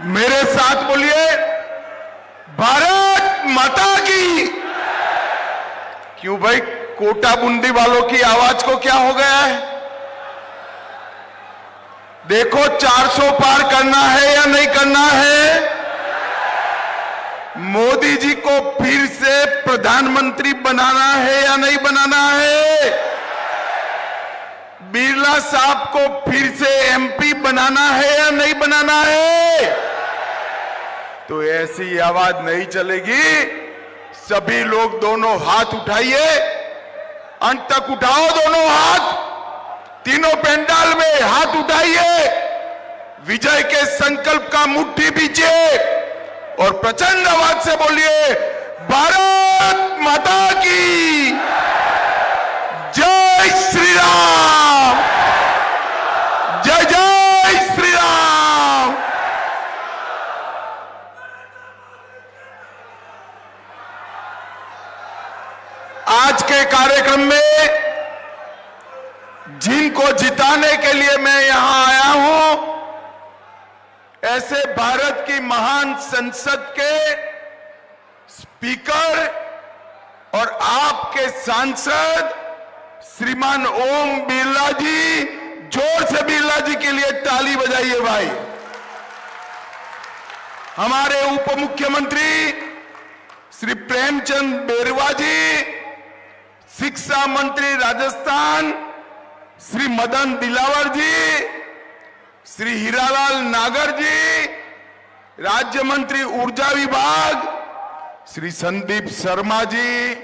मेरे साथ बोलिए, भारत माता की। क्यों भाई, कोटा बूंदी वालों की आवाज को क्या हो गया है? देखो, 400 पार करना है या नहीं करना है? मोदी जी को फिर से प्रधानमंत्री बनाना है या नहीं बनाना है? बिरला साहब को फिर से एमपी बनाना है या नहीं बनाना है? तो ऐसी आवाज नहीं चलेगी। सभी लोग दोनों हाथ उठाइए, अंत तक उठाओ दोनों हाथ, तीनों पंडाल में हाथ उठाइए, विजय के संकल्प का मुट्ठी बीजिए और प्रचंड आवाज से बोलिए, भारत माता की जय श्री राम, जय जय श्री राम। आज के कार्यक्रम में जिनको जिताने के लिए मैं यहां आया हूं, ऐसे भारत की महान संसद के स्पीकर और आपके सांसद श्रीमान ओम बिरला जी, जोर से बिरला जी के लिए ताली बजाइए भाई। हमारे उप मुख्यमंत्री श्री प्रेमचंद बेरवा जी, शिक्षा मंत्री राजस्थान श्री मदन दिलावर जी, श्री हीरालाल नागर जी, राज्य मंत्री ऊर्जा विभाग श्री संदीप शर्मा जी,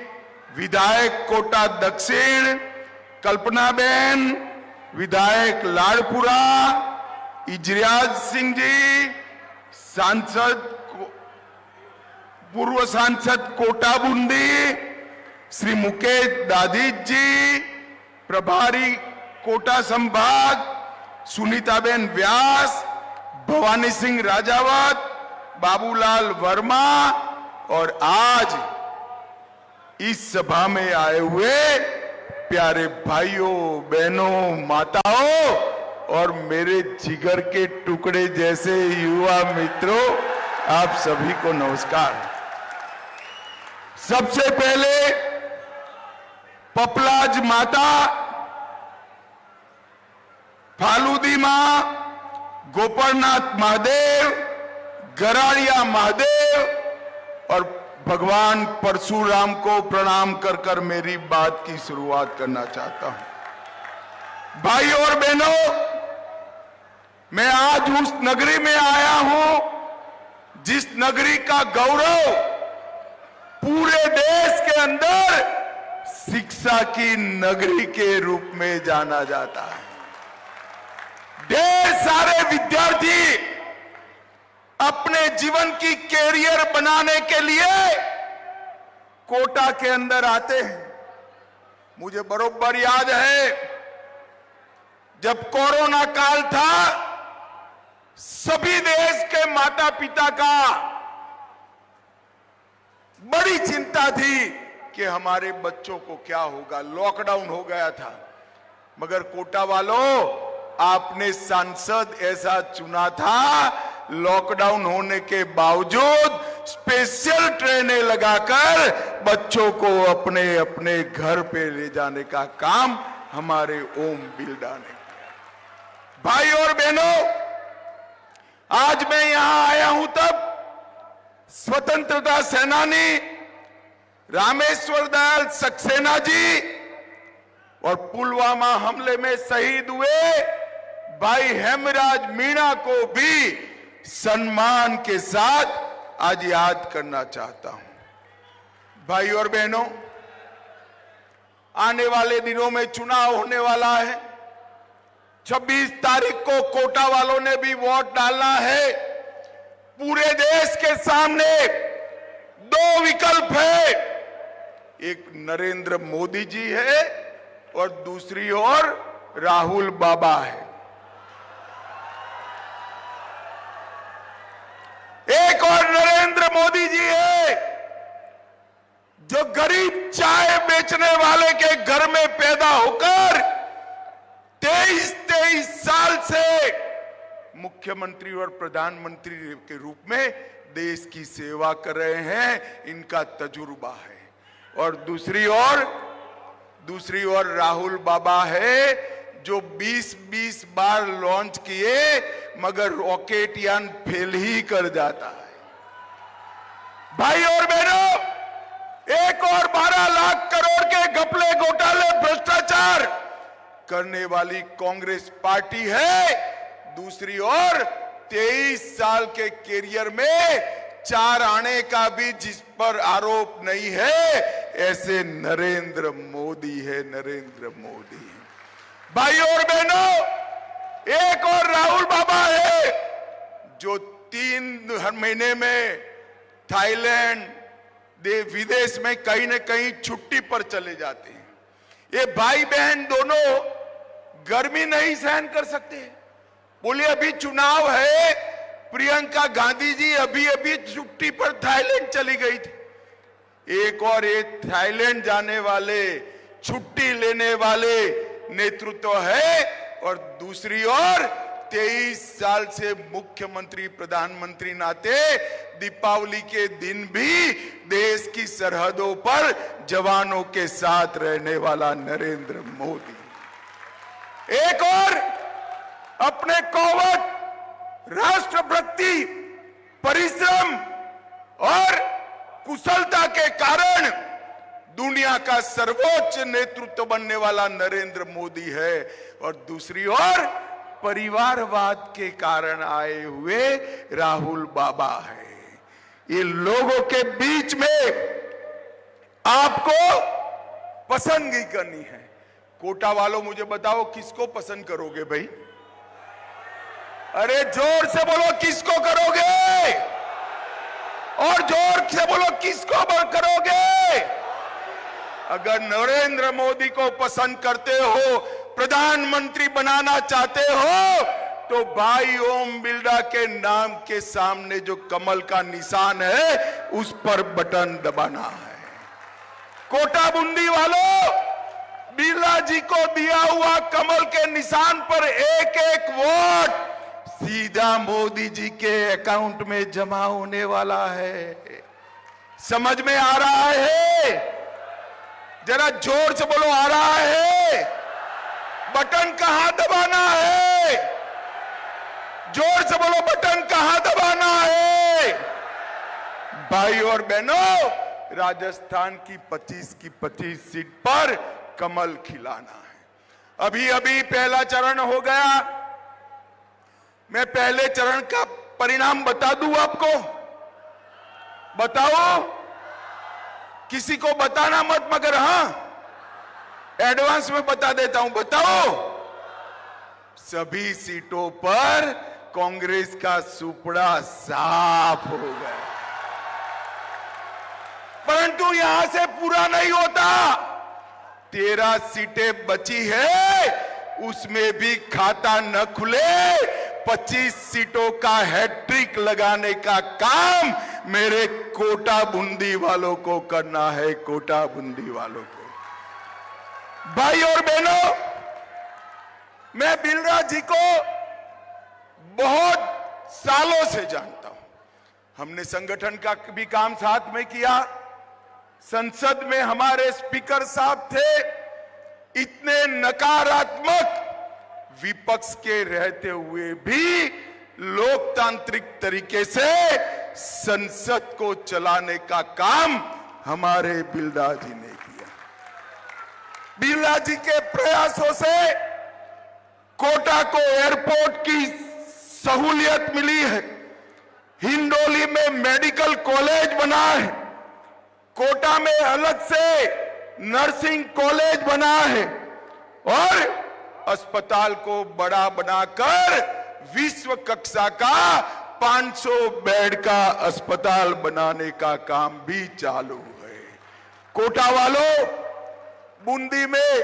विधायक कोटा दक्षिण कल्पनाबेन, विधायक लाड़पुरा इजरियाज सिंह जी, सांसद पूर्व सांसद कोटा बूंदी श्री मुकेश दाधीच जी, प्रभारी कोटा संभाग सुनीताबेन व्यास, भवानी सिंह राजावत, बाबूलाल वर्मा और आज इस सभा में आए हुए प्यारे भाइयों बहनों माताओं और मेरे जिगर के टुकड़े जैसे युवा मित्रों, आप सभी को नमस्कार। सबसे पहले पपलाज माता, फालूदी मां, गोपरनाथ महादेव, गराड़िया महादेव और भगवान परशुराम को प्रणाम कर कर मेरी बात की शुरुआत करना चाहता हूं। भाई और बहनों, मैं आज उस नगरी में आया हूं जिस नगरी का गौरव पूरे देश के अंदर शिक्षा की नगरी के रूप में जाना जाता है। ढेर सारे विद्यार्थी अपने जीवन की कैरियर बनाने के लिए कोटा के अंदर आते हैं। मुझे बरोबर याद है, जब कोरोना काल था, सभी देश के माता पिता का बड़ी चिंता थी कि हमारे बच्चों को क्या होगा। लॉकडाउन हो गया था, मगर कोटा वालों, आपने सांसद ऐसा चुना था, लॉकडाउन होने के बावजूद स्पेशल ट्रेनें लगाकर बच्चों को अपने अपने घर पे ले जाने का काम हमारे ओम बिरला ने किया। भाई और बहनों, आज मैं यहां आया हूं तब स्वतंत्रता सेनानी रामेश्वर दयाल सक्सेना जी और पुलवामा हमले में शहीद हुए भाई हेमराज मीणा को भी सम्मान के साथ आज याद करना चाहता हूं। भाई और बहनों, आने वाले दिनों में चुनाव होने वाला है। 26 तारीख को कोटा वालों ने भी वोट डालना है। पूरे देश के सामने दो विकल्प है, एक नरेंद्र मोदी जी है और दूसरी ओर राहुल बाबा है। एक और नरेंद्र मोदी जी है जो गरीब चाय बेचने वाले के घर में पैदा होकर 23 साल से मुख्यमंत्री और प्रधानमंत्री के रूप में देश की सेवा कर रहे हैं, इनका तजुर्बा है। और दूसरी ओर राहुल बाबा है जो 20-20 बार लॉन्च किए मगर रॉकेट यान फेल ही कर जाता है। भाई और बहनों, एक और 12 लाख करोड़ के घपले घोटाले भ्रष्टाचार करने वाली कांग्रेस पार्टी है। दूसरी ओर 23 साल के कैरियर में 4 आने का भी जिस पर आरोप नहीं है, ऐसे नरेंद्र मोदी है, नरेंद्र मोदी। भाई और बहनों, एक और राहुल बाबा है जो 3 हर महीने में थाईलैंड विदेश में कहीं न कहीं छुट्टी पर चले जाते हैं। ये भाई बहन दोनों गर्मी नहीं सहन कर सकते। बोलिए अभी चुनाव है, प्रियंका गांधी जी अभी अभी छुट्टी पर थाईलैंड चली गई थी। एक और एक थाईलैंड जाने वाले, छुट्टी लेने वाले नेतृत्व है, और दूसरी ओर 23 साल से मुख्यमंत्री प्रधानमंत्री नाते दीपावली के दिन भी देश की सरहदों पर जवानों के साथ रहने वाला नरेंद्र मोदी। एक और अपने कौवत, राष्ट्रभक्ति, परिश्रम और कुशलता के कारण दुनिया का सर्वोच्च नेतृत्व बनने वाला नरेंद्र मोदी है, और दूसरी ओर परिवारवाद के कारण आए हुए राहुल बाबा है। ये लोगों के बीच में आपको पसंदगी करनी है। कोटा वालों मुझे बताओ किसको पसंद करोगे भाई? अरे जोर से बोलो किसको करोगे, और जोर से बोलो किसको करोगे? अगर नरेंद्र मोदी को पसंद करते हो, प्रधानमंत्री बनाना चाहते हो, तो भाई ओम बिरला के नाम के सामने जो कमल का निशान है उस पर बटन दबाना है। कोटा बूंदी वालों, बिरला जी को दिया हुआ कमल के निशान पर एक एक वोट सीधा मोदी जी के अकाउंट में जमा होने वाला है। समझ में आ रहा है? जरा जोर से बोलो, आ रहा है? बटन कहां दबाना है? जोर से बोलो, बटन कहां दबाना है? भाई और बहनों, राजस्थान की 25 की 25 सीट पर कमल खिलाना है। अभी अभी पहला चरण हो गया। मैं पहले चरण का परिणाम बता दूं आपको? बताओ? किसी को बताना मत, मगर हां एडवांस में बता देता हूं। बताओ? सभी सीटों पर कांग्रेस का सुपड़ा साफ हो गया। परंतु यहां से पूरा नहीं होता। 13 सीटें बची है, उसमें भी खाता न खुले 25 सीटों का हैट्रिक लगाने का काम मेरे कोटा बूंदी वालों को करना है। कोटा बूंदी वालों को। भाई और बहनों, मैं बिरला जी को बहुत सालों से जानता हूं। हमने संगठन का भी काम साथ में किया। संसद में हमारे स्पीकर साहब थे। इतने नकारात्मक विपक्ष के रहते हुए भी लोकतांत्रिक तरीके से संसद को चलाने का काम हमारे बिरला जी ने किया। बिरला जी के प्रयासों से कोटा को एयरपोर्ट की सहूलियत मिली है। हिंडोली में मेडिकल कॉलेज बना है। कोटा में अलग से नर्सिंग कॉलेज बना है, और अस्पताल को बड़ा बनाकर विश्व कक्षा का 500 बेड का अस्पताल बनाने का काम भी चालू है। कोटा वालों, बूंदी में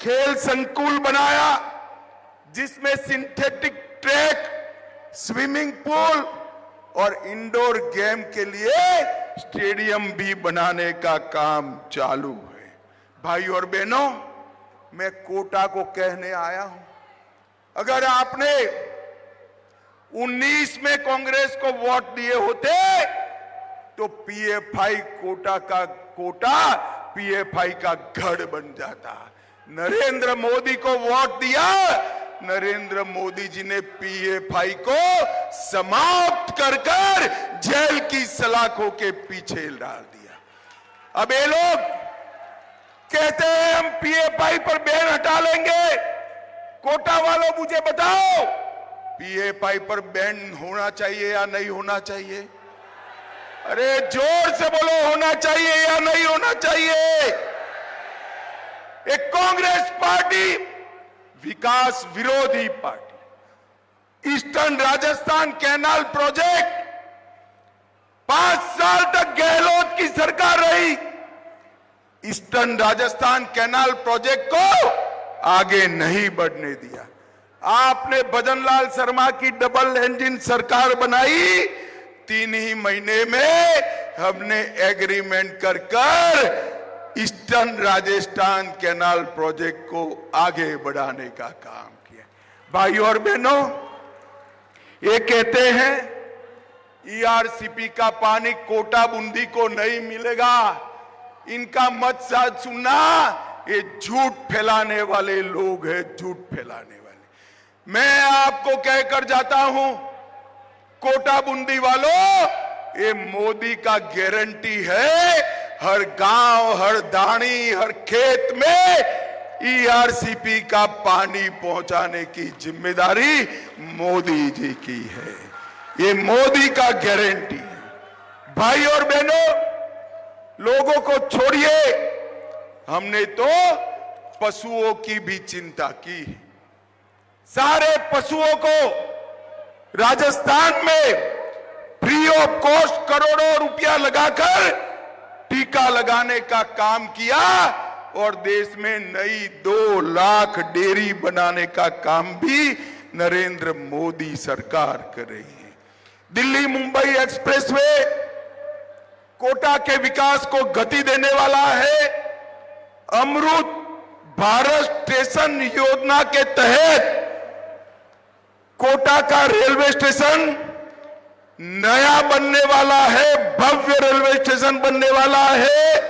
खेल संकुल बनाया, जिसमें सिंथेटिक ट्रैक, स्विमिंग पूल और इंडोर गेम के लिए स्टेडियम भी बनाने का काम चालू है। भाई और बहनों, मैं कोटा को कहने आया हूं, अगर आपने 19 में कांग्रेस को वोट दिए होते तो पीएफआई कोटा पीएफआई का गढ़ बन जाता। नरेंद्र मोदी को वोट दिया, नरेंद्र मोदी जी ने पीएफआई को समाप्त कर जेल की सलाखों के पीछे डाल दिया। अब ये लोग कहते हैं हम पीएफआई पर बैन हटा लेंगे। कोटा वालों मुझे बताओ, पीएफआई पर बैन होना चाहिए या नहीं होना चाहिए? अरे जोर से बोलो, होना चाहिए या नहीं होना चाहिए? एक कांग्रेस पार्टी विकास विरोधी party, eastern Rajasthan canal project 5 साल तक गहलोत की सरकार रही। ईस्टर्न राजस्थान कैनाल प्रोजेक्ट को आगे नहीं बढ़ने दिया। आपने भजनलाल शर्मा की डबल इंजन सरकार बनाई, 3 ही महीने में हमने एग्रीमेंट कर ईस्टर्न राजस्थान कैनाल प्रोजेक्ट को आगे बढ़ाने का काम किया। भाइयों और बहनों, ये कहते हैं ईआरसीपी का पानी कोटा बूंदी को नहीं मिलेगा। इनका मत साथ सुनना, ये झूठ फैलाने वाले लोग हैं, झूठ फैलाने वाले। मैं आपको कहकर जाता हूं, कोटा बूंदी वालों, ये मोदी का गारंटी है, हर गांव, हर दानी, हर खेत में ईआरसीपी का पानी पहुंचाने की जिम्मेदारी मोदी जी की है। ये मोदी का गारंटी है। भाई और बहनों, लोगों को छोड़िए, हमने तो पशुओं की भी चिंता की है। सारे पशुओं को राजस्थान में फ्री ऑफ कॉस्ट करोड़ों रुपया लगाकर टीका लगाने का काम किया और देश में नई 2 लाख डेयरी बनाने का काम भी नरेंद्र मोदी सरकार कर रही है। दिल्ली मुंबई एक्सप्रेसवे कोटा के विकास को गति देने वाला है। अमृत भारत स्टेशन योजना के तहत कोटा का रेलवे स्टेशन नया बनने वाला है, भव्य रेलवे स्टेशन बनने वाला है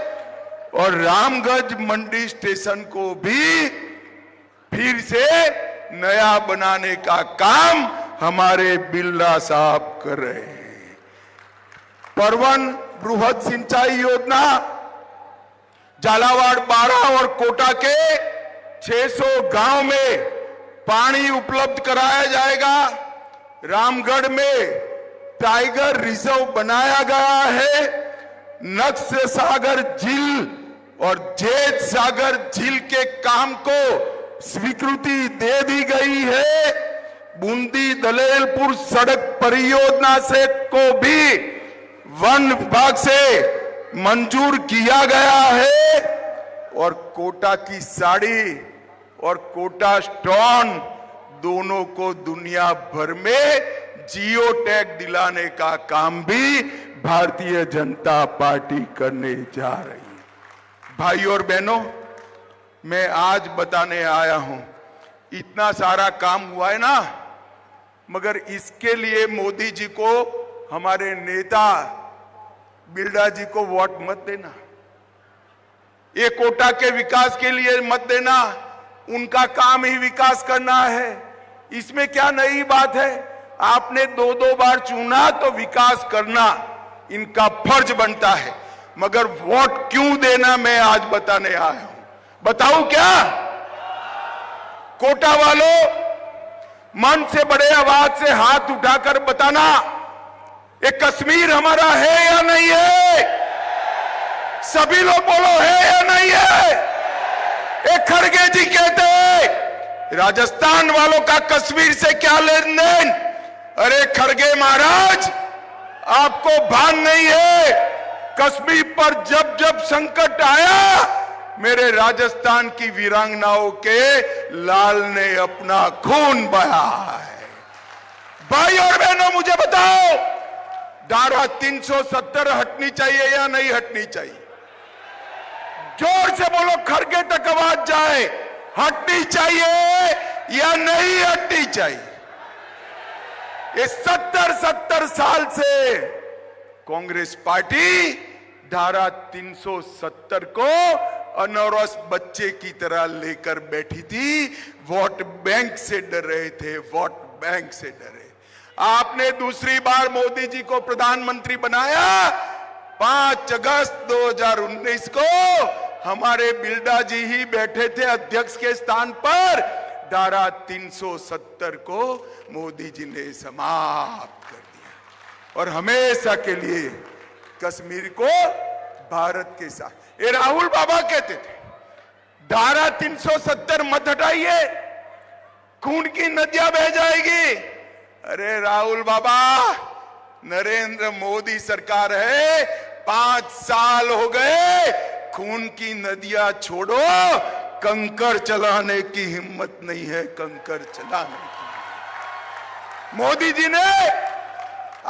और रामगंज मंडी स्टेशन को भी फिर से नया बनाने का काम हमारे बिरला साहब कर रहे हैं। परवन बृहद सिंचाई योजना झालावाड़ 12 और कोटा के 600 गांव में पानी उपलब्ध कराया जाएगा। रामगढ़ में टाइगर रिजर्व बनाया गया है। नक्स सागर झील और जेठ सागर झील के काम को स्वीकृति दे दी गई है। बूंदी दलेलपुर सड़क परियोजना से को भी वन विभाग से मंजूर किया गया है और कोटा की साड़ी और कोटा स्टोन दोनों को दुनिया भर में जियो टैग दिलाने का काम भी भारतीय जनता पार्टी करने जा रही है। भाइयों और बहनों, मैं आज बताने आया हूं, इतना सारा काम हुआ है ना, मगर इसके लिए मोदी जी को, हमारे नेता बिरला जी को वोट मत देना। ये कोटा के विकास के लिए मत देना, उनका काम ही विकास करना है। इसमें क्या नई बात है? आपने 2 बार चुना तो विकास करना इनका फर्ज बनता है, मगर वोट क्यों देना मैं आज बताने आया हूं। बताऊं क्या? कोटा वालों, मन से बड़े आवाज से हाथ उठाकर बताना, ये कश्मीर हमारा है या नहीं है? सभी लोग बोलो, है या नहीं है? एक खड़गे जी कहते हैं राजस्थान वालों का कश्मीर से क्या लेन देन? अरे खड़गे महाराज, आपको भान नहीं है, कश्मीर पर जब जब संकट आया मेरे राजस्थान की वीरांगनाओं के लाल ने अपना खून बहा है। भाई और बहनों, मुझे बताओ, धारा 370 हटनी चाहिए या नहीं हटनी चाहिए? जोर से बोलो, खड़गे तक आवाज जाए, हटनी चाहिए या नहीं हटनी चाहिए? ये 70 साल से कांग्रेस पार्टी धारा 370 को अनौरस बच्चे की तरह लेकर बैठी थी। वोट बैंक से डर रहे थे, वोट बैंक से डरे। आपने दूसरी बार मोदी जी को प्रधानमंत्री बनाया 5 अगस्त 2019 को। हमारे बिरला जी ही बैठे थे अध्यक्ष के स्थान पर। धारा 370 को मोदी जी ने समाप्त कर दिया और हमेशा के लिए कश्मीर को भारत के साथ। ये राहुल बाबा कहते थे धारा 370 मत हटाइए, खून की नदियां बह जाएगी। अरे राहुल बाबा, नरेंद्र मोदी सरकार है, 5 साल हो गए, खून की नदियां छोड़ो, कंकर चलाने की हिम्मत नहीं है, कंकर चलाने की। मोदी जी ने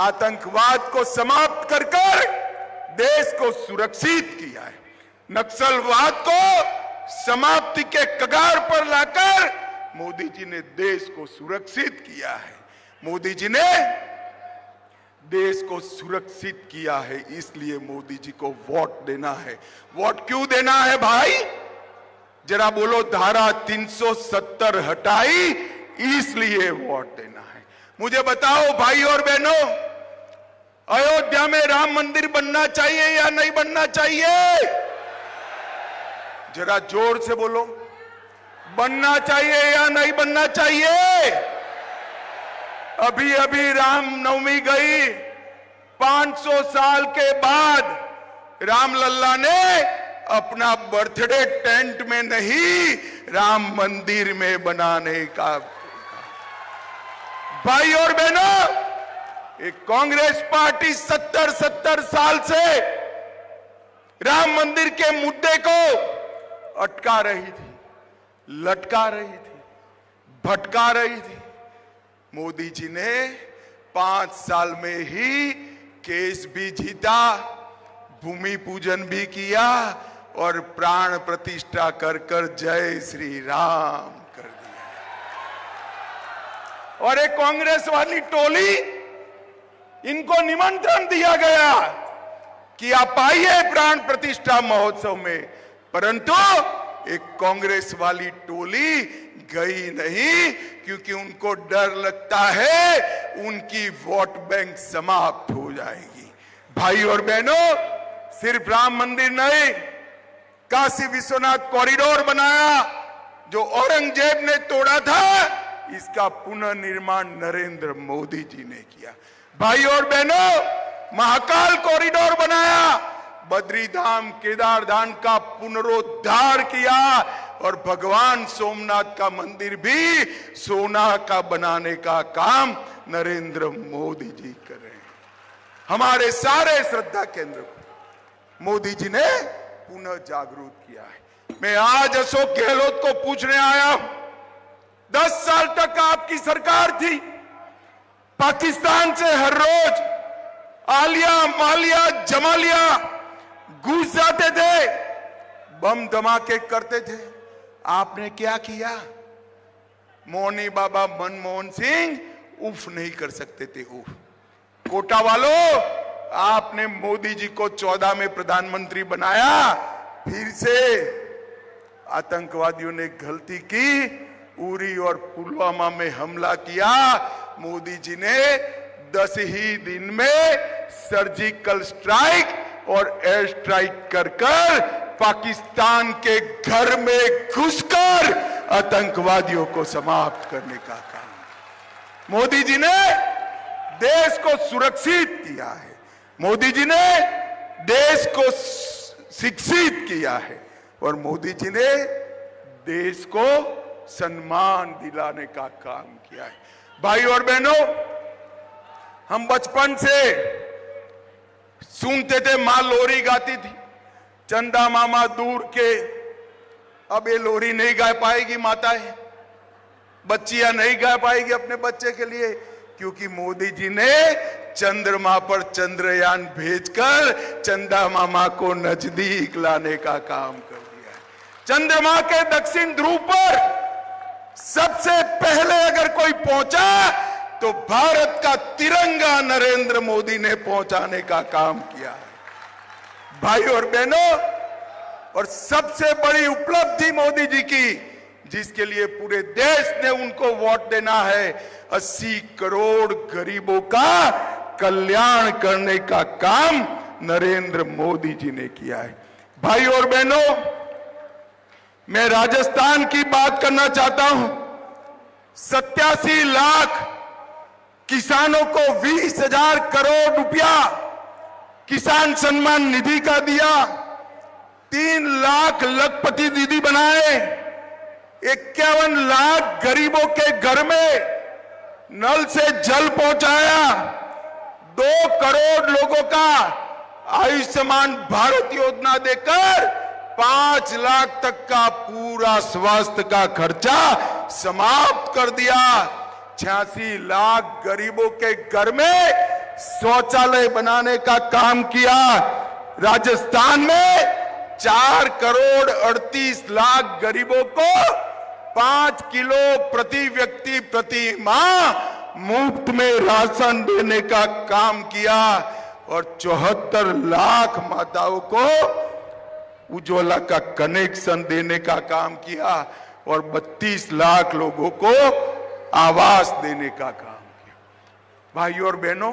आतंकवाद को समाप्त कर देश को सुरक्षित किया है। नक्सलवाद को समाप्ति के कगार पर लाकर मोदी जी ने देश को सुरक्षित किया है। मोदी जी ने देश को सुरक्षित किया है, इसलिए मोदी जी को वोट देना है। वोट क्यों देना है भाई? जरा बोलो। धारा 370 हटाई, इसलिए वोट देना है। मुझे बताओ भाई और बहनों, अयोध्या में राम मंदिर बनना चाहिए या नहीं बनना चाहिए? जरा जोर से बोलो। बनना चाहिए या नहीं बनना चाहिए? अभी अभी रामनवमी गई, 500 साल के बाद रामलल्ला ने अपना बर्थडे टेंट में नहीं, राम मंदिर में बनाने का। भाई और बहनों, एक कांग्रेस पार्टी 70 साल से राम मंदिर के मुद्दे को अटका रही थी, लटका रही थी, भटका रही थी। मोदी जी ने 5 साल में ही केस भी जीता, भूमि पूजन भी किया और प्राण प्रतिष्ठा कर जय श्री राम कर दिया। और एक कांग्रेस वाली टोली, इनको निमंत्रण दिया गया कि आप आइए प्राण प्रतिष्ठा महोत्सव में, परंतु एक कांग्रेस वाली टोली गई नहीं, क्योंकि उनको डर लगता है उनकी वोट बैंक समाप्त हो जाएगी। भाई और बहनों, सिर्फ राम मंदिर नहीं, काशी विश्वनाथ कॉरिडोर बनाया जो औरंगजेब ने तोड़ा था, इसका पुनर्निर्माण नरेंद्र मोदी जी ने किया। भाई और बहनों, महाकाल कॉरिडोर बनाया, बद्री धाम केदार धाम का पुनरुद्धार किया और भगवान सोमनाथ का मंदिर भी सोना का बनाने का काम नरेंद्र मोदी जी कर रहे हैं। हमारे सारे श्रद्धा केंद्र को मोदी जी ने पुनः जागरूक किया है। मैं आज अशोक गहलोत को पूछने आया हूं, 10 साल तक आपकी सरकार थी, पाकिस्तान से हर रोज आलिया मालिया जमालिया घुस जाते थे, बम धमाके करते थे। आपने क्या किया? मोहनी बाबा मनमोहन सिंह उफ नहीं कर सकते थे, उफ। कोटा वालों, आपने मोदी जी को 14 में प्रधानमंत्री बनाया, फिर से आतंकवादियों ने गलती की, उरी और पुलवामा में हमला किया। मोदी जी ने 10 ही दिन में सर्जिकल स्ट्राइक और एयर स्ट्राइक कर पाकिस्तान के घर में घुसकर आतंकवादियों को समाप्त करने का काम मोदी जी ने देश को सुरक्षित किया है। मोदी जी ने देश को शिक्षित किया है और मोदी जी ने देश को सम्मान दिलाने का काम किया है। भाई और बहनों, हम बचपन से सुनते थे, मां लोरी गाती थी, चंदा मामा दूर के। अब ये लोरी नहीं गा पाएगी माताएं, बच्चियां नहीं गा पाएगी अपने बच्चे के लिए, क्योंकि मोदी जी ने चंद्रमा पर चंद्रयान भेजकर चंदा मामा को नजदीक लाने का काम कर दिया है। चंद्रमा के दक्षिण ध्रुव पर सबसे पहले अगर कोई पहुंचा तो भारत का तिरंगा नरेंद्र मोदी ने पहुंचाने का काम किया है। भाई और बहनों, और सबसे बड़ी उपलब्धि मोदी जी की, जिसके लिए पूरे देश ने उनको वोट देना है, 80 करोड़ गरीबों का कल्याण करने का काम नरेंद्र मोदी जी ने किया है। भाई और बहनों, मैं राजस्थान की बात करना चाहता हूं। 87 लाख किसानों को 20,000 करोड़ रुपया किसान सम्मान निधि का दिया, 3 लाख लखपति दीदी बनाए, 51 लाख गरीबों के घर में नल से जल पहुंचाया, 2 करोड़ लोगों का आयुष्मान भारत योजना देकर 5 लाख तक का पूरा स्वास्थ्य का खर्चा समाप्त कर दिया। 86 लाख गरीबों के घर में शौचालय बनाने का काम किया। राजस्थान में 4 करोड़ 38 लाख गरीबों को 5 किलो प्रति व्यक्ति प्रति माह मुफ्त में राशन देने का काम किया और 74 लाख माताओं को उज्ज्वला का कनेक्शन देने का काम किया और 32 लाख लोगों को आवास देने का काम किया। भाइयों और बहनों,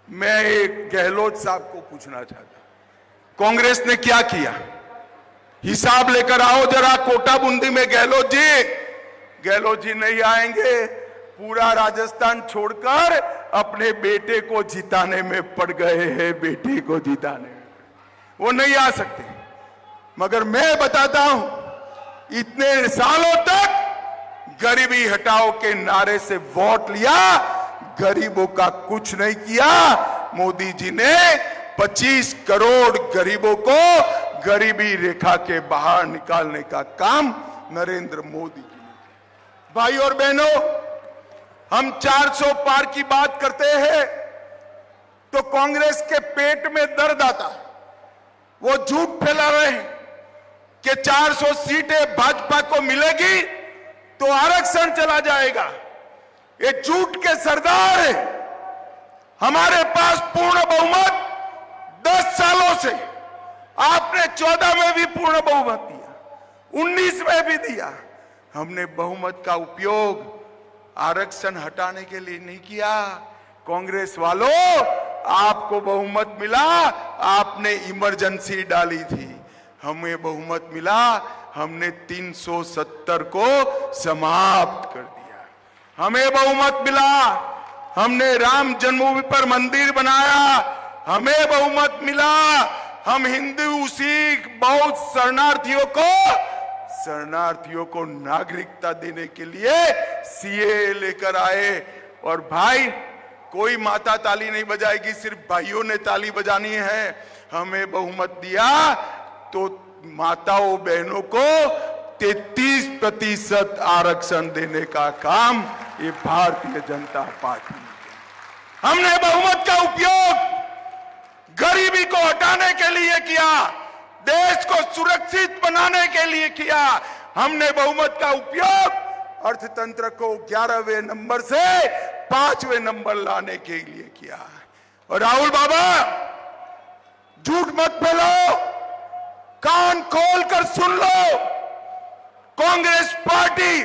मैं एक गहलोत साहब को पूछना चाहता हूं, कांग्रेस ने क्या किया? हिसाब लेकर आओ जरा कोटा बूंदी में। गहलोत जी नहीं आएंगे, पूरा राजस्थान छोड़कर अपने बेटे को जिताने में पड़ गए हैं, बेटे को जिताने में वो नहीं आ सकते। मगर मैं बताता हूं, इतने सालों तक गरीबी हटाओ के नारे से वोट लिया, गरीबों का कुछ नहीं किया। मोदी जी ने 25 करोड़ गरीबों को गरीबी रेखा के बाहर निकालने का काम नरेंद्र मोदी जी ने किया। भाई और बहनों, हम 400 पार की बात करते हैं तो कांग्रेस के पेट में दर्द आता है। वो झूठ फैला रहे हैं कि 400 सीटें भाजपा को मिलेगी तो आरक्षण चला जाएगा। ये झूठ के सरदार है। हमारे पास पूर्ण बहुमत 10 सालों से, आपने 14 में भी पूर्ण बहुमत दिया, 19 में भी दिया। हमने बहुमत का उपयोग आरक्षण हटाने के लिए नहीं किया। कांग्रेस वालों, आपको बहुमत मिला, आपने इमरजेंसी डाली थी। हमें बहुमत मिला, हमने 370 को समाप्त कर दिया। हमें बहुमत मिला, हमने राम जन्मभूमि पर मंदिर बनाया। हमें बहुमत मिला, हम हिंदू सिख बौद्ध शरणार्थियों को नागरिकता देने के लिए सीए लेकर आए। और भाई, कोई माता ताली नहीं बजाएगी, सिर्फ भाइयों ने ताली बजानी है। हमें बहुमत दिया तो माताओं बहनों को 33% आरक्षण देने का काम ये भारतीय जनता पार्टी ने किया। हमने बहुमत का उपयोग गरीबी को हटाने के लिए किया, देश को सुरक्षित बनाने के लिए किया। हमने बहुमत का उपयोग अर्थतंत्र को 11वें नंबर से 5वें नंबर लाने के लिए किया। और राहुल बाबा, झूठ मत फैलाओ, कान खोलकर सुन लो। कांग्रेस पार्टी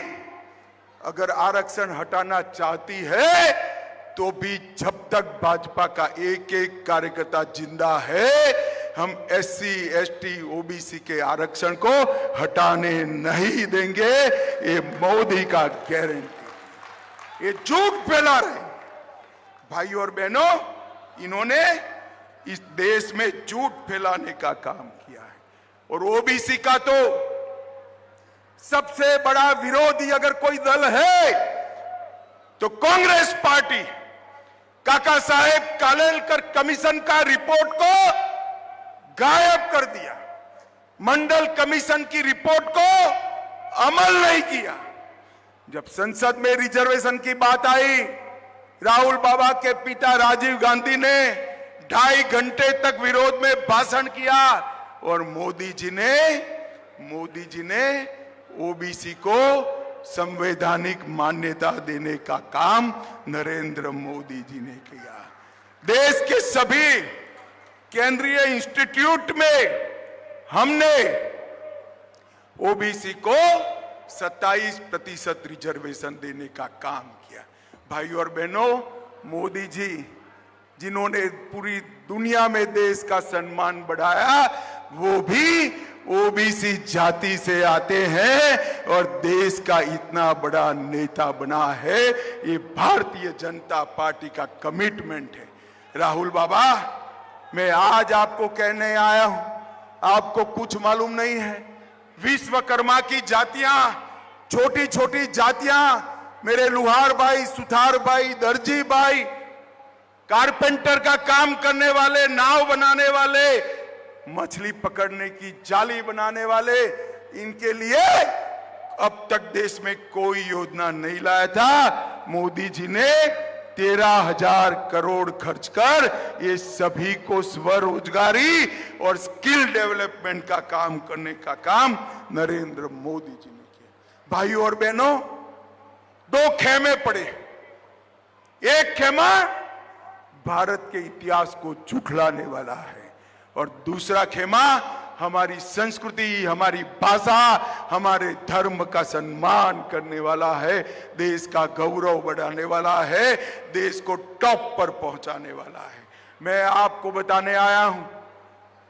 अगर आरक्षण हटाना चाहती है तो भी जब तक भाजपा का एक एक कार्यकर्ता जिंदा है, हम SC, ST, OBC के आरक्षण को हटाने नहीं देंगे। ये मोदी का गारंटी। ये झूठ फैला रहे भाइयों और बहनों, इन्होंने इस देश में झूठ फैलाने का काम किया है। और OBC का तो सबसे बड़ा विरोधी अगर कोई दल है तो कांग्रेस पार्टी। काका साहेब कालेलकर कमीशन का रिपोर्ट को गायब कर दिया, मंडल कमीशन की रिपोर्ट को अमल नहीं किया। जब संसद में रिजर्वेशन की बात आई, राहुल बाबा के पिता राजीव गांधी ने 2.5 घंटे तक विरोध में भाषण किया और मोदी जी ने OBC को संवैधानिक मान्यता देने का काम नरेंद्र मोदी जी ने किया। देश के सभी केंद्रीय इंस्टीट्यूट में हमने ओबीसी को 27% रिजर्वेशन देने का काम किया। भाइयों और बहनों, मोदी जी जिन्होंने पूरी दुनिया में देश का सम्मान बढ़ाया, वो भी ओबीसी जाति से आते हैं और देश का इतना बड़ा नेता बना है। ये भारतीय जनता पार्टी का कमिटमेंट है। राहुल बाबा, मैं आज आपको कहने आया हूं, आपको कुछ मालूम नहीं है। विश्वकर्मा की जातियां, छोटी छोटी जातियां, मेरे लुहार भाई, सुथार भाई, दर्जी भाई, कारपेंटर का काम करने वाले, नाव बनाने वाले, मछली पकड़ने की जाली बनाने वाले, इनके लिए अब तक देश में कोई योजना नहीं लाया था। मोदी जी ने 13,000 करोड़ खर्च कर ये सभी को स्वरोजगारी और स्किल डेवलपमेंट का काम करने का काम नरेंद्र मोदी जी ने किया। भाइयों और बहनों, 2 खेमे पड़े। एक खेमा भारत के इतिहास को झुठलाने वाला है और दूसरा खेमा हमारी संस्कृति, हमारी भाषा, हमारे धर्म का सम्मान करने वाला है, देश का गौरव बढ़ाने वाला है, देश को टॉप पर पहुंचाने वाला है। मैं आपको बताने आया हूं,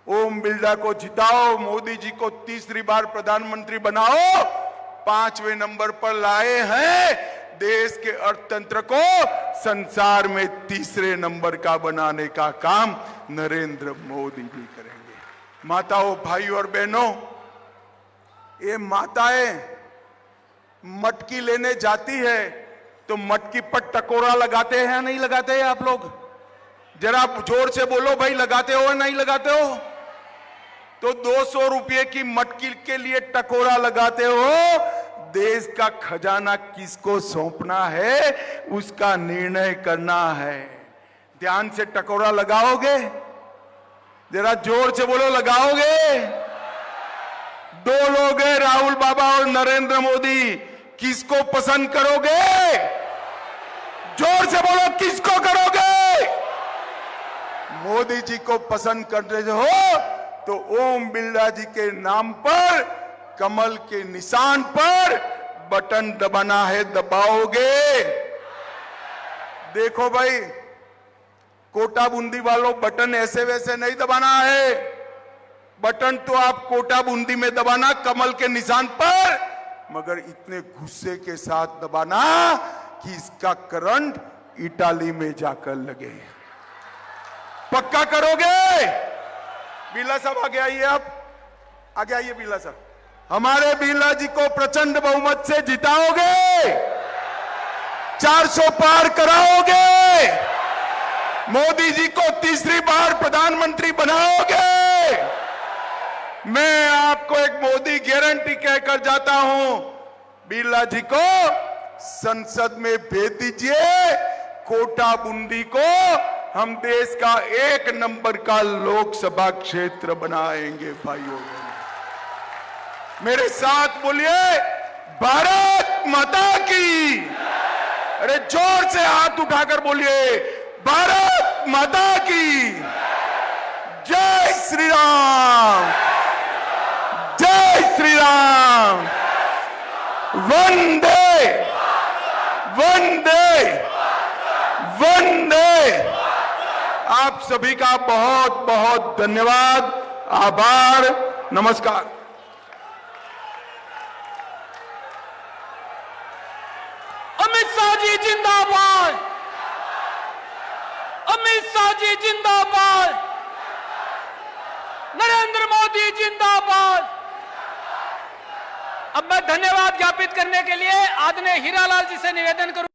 ओम बिरला को जिताओ, मोदी जी को तीसरी बार प्रधानमंत्री बनाओ, 5वें नंबर पर लाए हैं। देश के अर्थतंत्र को संसार में तीसरे नंबर का बनाने का काम नरेंद्र मोदी जी करेंगे। माताओं, भाइयों और बहनों, ये माताएं मटकी लेने जाती है तो मटकी पर टकोरा लगाते हैं, नहीं लगाते हैं आप लोग? जरा जोर से बोलो भाई, लगाते हो नहीं लगाते हो? तो 200 रुपये की मटकी के लिए टकोरा लगाते हो। देश का खजाना किसको सौंपना है, उसका निर्णय करना है। ध्यान से टकोरा लगाओगे? जरा जोर से बोलो, लगाओगे? 2 लोग हैं, राहुल बाबा और नरेंद्र मोदी, किसको पसंद करोगे? जोर से बोलो, किसको करोगे? मोदी जी को पसंद करते हो तो ओम बिरला जी के नाम पर, कमल के निशान पर बटन दबाना है, दबाओगे? देखो भाई, कोटा बूंदी वालों, बटन ऐसे वैसे नहीं दबाना है। बटन तो आप कोटा बूंदी में दबाना, कमल के निशान पर, मगर इतने गुस्से के साथ दबाना कि इसका करंट इटाली में जाकर लगे। पक्का करोगे? बिरला साहब आगे आइए, आप आगे आइए। बिरला साहब, हमारे बिरला जी को प्रचंड बहुमत से जिताओगे? 400 पार कराओगे? मोदी जी को तीसरी बार प्रधानमंत्री बनाओगे? मैं आपको एक मोदी गारंटी कहकर जाता हूं, बिरला जी को संसद में भेज दीजिए। कोटा बूंदी को हम देश का 1 नंबर का लोकसभा क्षेत्र बनाएंगे। भाइयों, मेरे साथ बोलिए, भारत माता की। अरे जोर से हाथ उठाकर बोलिए, भारत माता की। जय श्री राम, जय श्री राम। वंदे वंदे वंदे। आप सभी का बहुत बहुत धन्यवाद, आभार, नमस्कार। अमित शाह जी जिंदाबाद, अमित शाह जी जिंदाबाद, नरेंद्र मोदी जिंदाबाद। अब मैं धन्यवाद ज्ञापित करने के लिए आदरणीय हीरालाल जी से निवेदन करूं।